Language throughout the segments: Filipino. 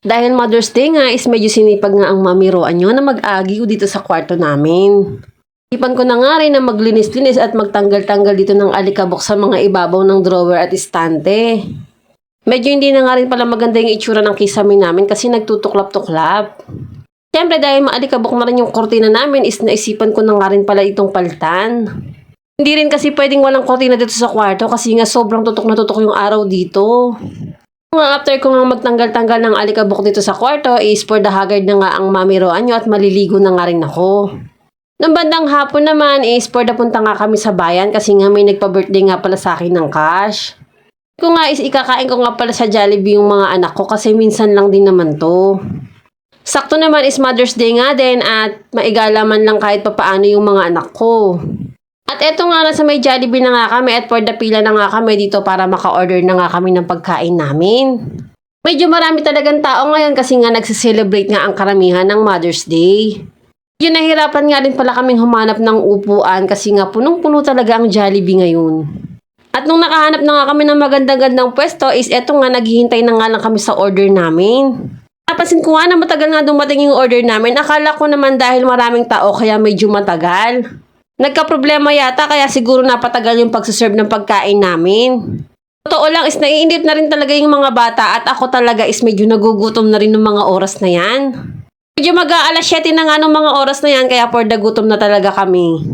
Dahil Mother's Day nga is medyo sinipag nga ang mami Roan nyo na mag-agiw dito sa kwarto namin. Ipan ko na nga rin na maglinis-linis at magtanggal-tanggal dito ng alikabok sa mga ibabaw ng drawer at istante. Medyo hindi na nga rin pala maganda yung itsura ng kisame namin kasi nagtutuklap-tuklap. Siyempre dahil maalikabok na rin yung kortina namin is naisipan ko na nga rin pala itong palitan. Hindi rin kasi pwedeng walang kortina dito sa kwarto kasi nga sobrang tutok na tutok yung araw dito. After ko nga magtanggal-tanggal ng alikabok dito sa kwarto is for the haggard na nga ang mami Roan nyo at maliligo na nga rin ako. Nung bandang hapon naman is for the punta nga kami sa bayan kasi nga may nagpa-birthday nga pala sa akin ng cash. Ko nga is ikakain ko nga pala sa Jollibee yung mga anak ko kasi minsan lang din naman to. Sakto naman is Mother's Day nga din at maigalaman lang kahit papaano yung mga anak ko. At eto nga nasa may Jollibee na nga kami at for the pila na nga kami dito para maka-order na nga kami ng pagkain namin. Medyo marami talagang tao ngayon kasi nga nagsiselebrate nga ang karamihan ng Mother's Day. Medyo nahirapan nga rin pala kaming humanap ng upuan kasi nga punong-puno talaga ang Jollibee ngayon. At nung nakahanap na nga kami ng magandang-gandang pwesto is eto nga naghihintay na nga lang kami sa order namin. Napansin ko nga na matagal nga dumating yung order namin. Akala ko naman dahil maraming tao kaya medyo matagal. Nagka-problema yata kaya siguro napatagal yung pagsaserve ng pagkain namin. Totoo lang is naiinip na rin talaga yung mga bata at ako talaga is medyo nagugutom na rin ng mga oras na yan. Medyo mag-aalas 7 na nga ng mga oras na yan kaya for the gutom na talaga kami.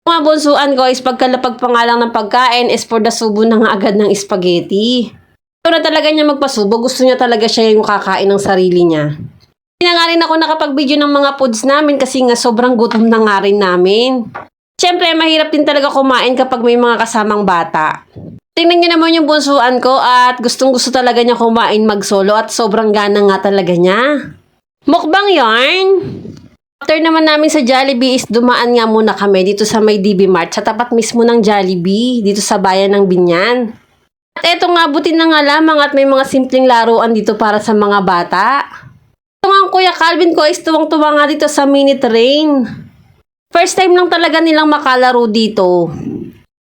Mga bunsuan ko is pagkalapag pa nga lang ng pagkain is for the subo na nga agad ng spaghetti. Ito na talaga niya magpasubo, gusto niya talaga siya yung kakain ng sarili niya. Hindi na nga rin ako nakapag-video ng mga foods namin kasi nga sobrang gutom na nga rin namin. Siyempre, mahirap din talaga kumain kapag may mga kasamang bata. Tingnan niyo naman yung bunsuan ko at gustong-gusto talaga niya kumain mag-solo at sobrang gana nga talaga niya. Mukbang yarn! After naman namin sa Jollibee is dumaan nga muna kami dito sa may DB Mart sa tapat mismo ng Jollibee dito sa bayan ng Binyan. At eto nga, buti na nga lamang at may mga simpleng laruan dito para sa mga bata. Ito nga ang Kuya Calvin ko is tuwang-tuwa nga dito sa mini train. First time lang talaga nilang makalaro dito.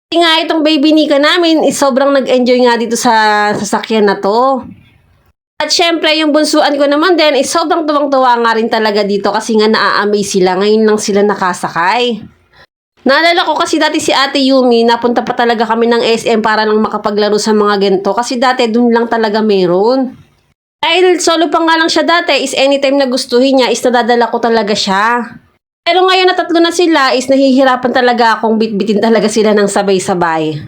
Kasi nga itong baby Nika namin is sobrang nag-enjoy nga dito sa sasakyan na to. At syempre yung bunsuan ko naman din is sobrang tuwang-tuwa nga rin talaga dito kasi nga naa-amaze sila. Ngayon lang sila nakasakay. Naalala ko kasi dati si Ate Yumi, napunta pa talaga kami ng SM para lang makapaglaro sa mga ganito. Kasi dati dun lang talaga meron. Dahil solo pa nga lang siya dati is anytime na gustuhin niya is nadadala ko talaga siya. Pero ngayon na tatlo na sila is nahihirapan talaga akong bitbitin talaga sila ng sabay-sabay.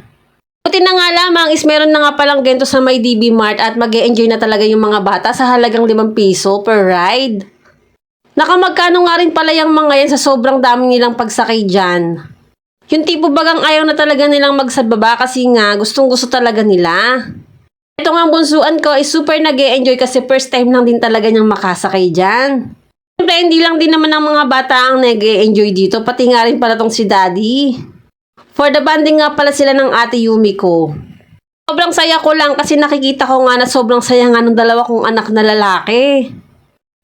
Buti na nga lamang is meron na nga palang ganito sa may DB Mart at mag-e-enjoy na talaga yung mga bata sa halagang 5 piso per ride. Nakamagkano nga rin pala yung mga yan sa sobrang dami nilang pagsakay dyan. Yung tipo bagang ayaw na talaga nilang magsababa kasi nga gustong-gusto talaga nila. Ito nga ang bunsuan ko is super nag-e-enjoy kasi first time lang din talaga niyang makasakay dyan. Siyempre, hindi lang din naman ang mga bata ang nag-e-enjoy dito, pati nga rin pala tong si Daddy. For the banding nga pala sila ng Ate Yumi ko. Sobrang saya ko lang kasi nakikita ko nga na sobrang saya nga ng dalawa kong anak na lalaki.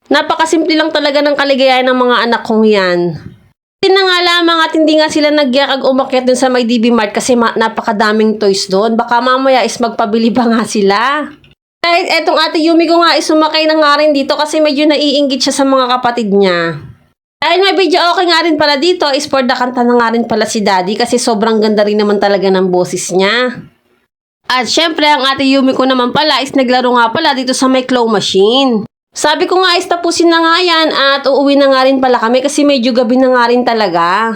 Napakasimple lang talaga ng kaligayahan ng mga anak kong yan. Hindi na nga lamang at hindi nga sila nagyakag umakyat dun sa may DB Mart kasi napakadaming toys doon. Baka mamaya is magpabili pa nga sila. Kahit etong Ate Yumi ko nga is sumakay na nga rin dito kasi medyo naiinggit siya sa mga kapatid niya. Dahil may video okay nga rin pala dito is for the kanta na nga rin pala si Daddy kasi sobrang ganda rin naman talaga ng boses niya. At syempre ang Ate Yumi ko naman pala is naglaro nga pala dito sa may claw machine. Sabi ko nga is tapusin na nga yan at uuwi na nga rin pala kami kasi medyo gabi na nga rin talaga.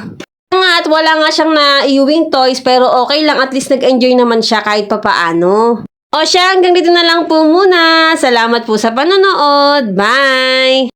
At wala nga siyang naiuwing toys pero okay lang at least nag-enjoy naman siya kahit papaano. O siya, hanggang dito na lang po muna. Salamat po sa panonood. Bye!